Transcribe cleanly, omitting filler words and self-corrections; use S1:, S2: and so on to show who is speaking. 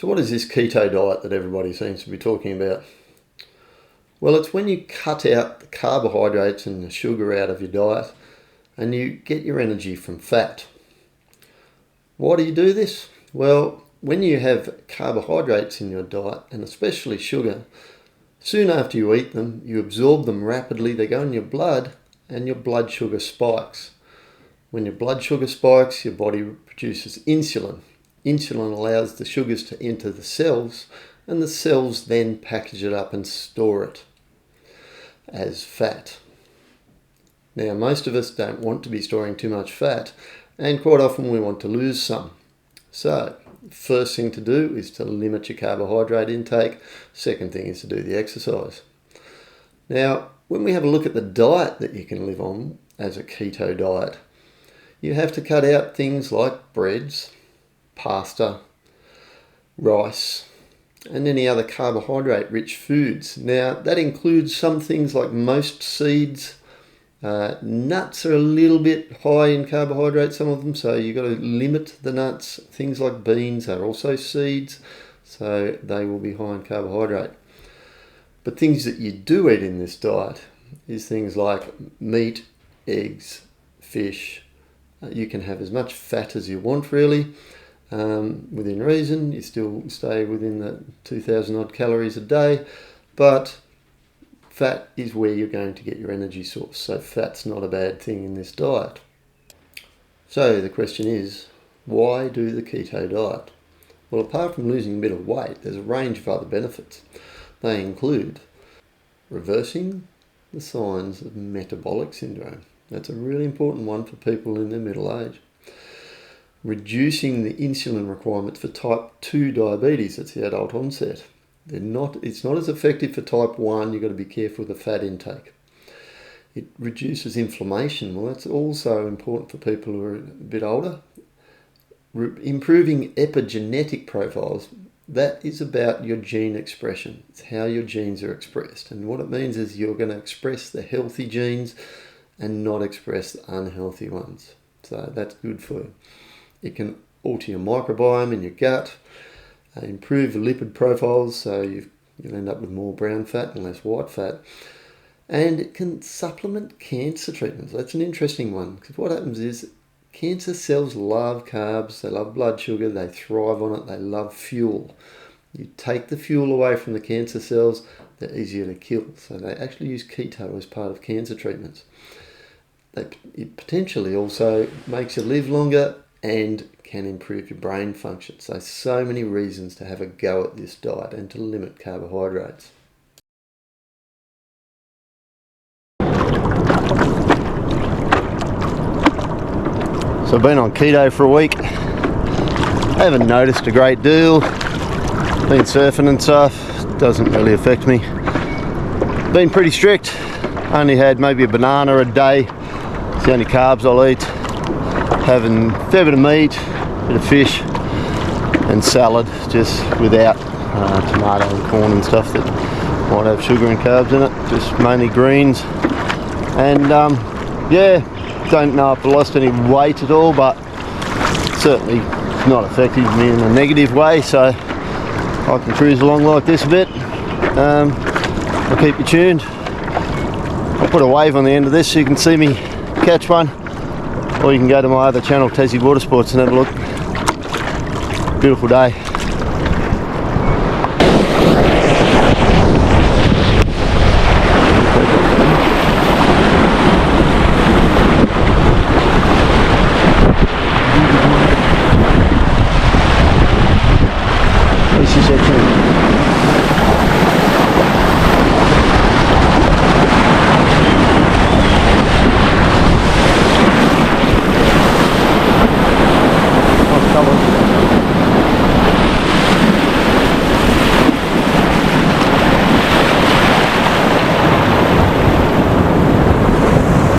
S1: So what is this keto diet that everybody seems to be talking about? Well, it's when you cut out the carbohydrates and the sugar out of your diet and you get your energy from fat. Why do you do this? Well, when you have carbohydrates in your diet, and especially sugar, soon after you eat them, you absorb them rapidly, they go in your blood and your blood sugar spikes. When your blood sugar spikes, your body produces insulin. Insulin allows the sugars to enter the cells, and the cells then package it up and store it as fat. Now, most of us don't want to be storing too much fat, and quite often we want to lose some. So, first thing to do is to limit your carbohydrate intake. Second thing is to do the exercise. Now, when we have a look at the diet that you can live on as a keto diet, you have to cut out things like breads, pasta, rice, and any other carbohydrate-rich foods. Now, that includes some things like most seeds. Nuts are a little bit high in carbohydrate, some of them, so you've got to limit the nuts. Things like beans are also seeds, so they will be high in carbohydrate. But things that you do eat in this diet is things like meat, eggs, fish. You can have as much fat as you want, really. Within reason, you still stay within the 2,000 odd calories a day, but fat is where you're going to get your energy source, so fat's not a bad thing in this diet. So the question is, why do the keto diet? Well, apart from losing a bit of weight, there's a range of other benefits. They include reversing the signs of metabolic syndrome. That's a really important one for people in their middle age. Reducing the insulin requirements for type 2 diabetes, that's the adult onset. It's not as effective for type 1, you've got to be careful with the fat intake. It reduces inflammation, well that's also important for people who are a bit older. Improving epigenetic profiles, that is about your gene expression. It's how your genes are expressed, and what it means is you're going to express the healthy genes and not express the unhealthy ones. So that's good for you. It can alter your microbiome in your gut, improve lipid profiles, so you'll end up with more brown fat and less white fat. And it can supplement cancer treatments. That's an interesting one, because what happens is cancer cells love carbs, they love blood sugar, they thrive on it, they love fuel. You take the fuel away from the cancer cells, they're easier to kill. So they actually use keto as part of cancer treatments. It potentially also makes you live longer and can improve your brain function. So many reasons to have a go at this diet and to limit carbohydrates. So I've been on keto for a week. I haven't noticed a great deal. Been surfing and stuff. Doesn't really affect me. Been pretty strict. Only had maybe a banana a day. It's the only carbs I'll eat. Having a fair bit of meat, a bit of fish and salad, just without tomato and corn and stuff that might have sugar and carbs in it. Just mainly greens. And don't know if I lost any weight at all, but certainly not affecting me in a negative way, so I can cruise along like this a bit. I'll keep you tuned. I'll put a wave on the end of this so you can see me catch one, or you can go to my other channel, Tassie Water Sports, and have a look. Beautiful day.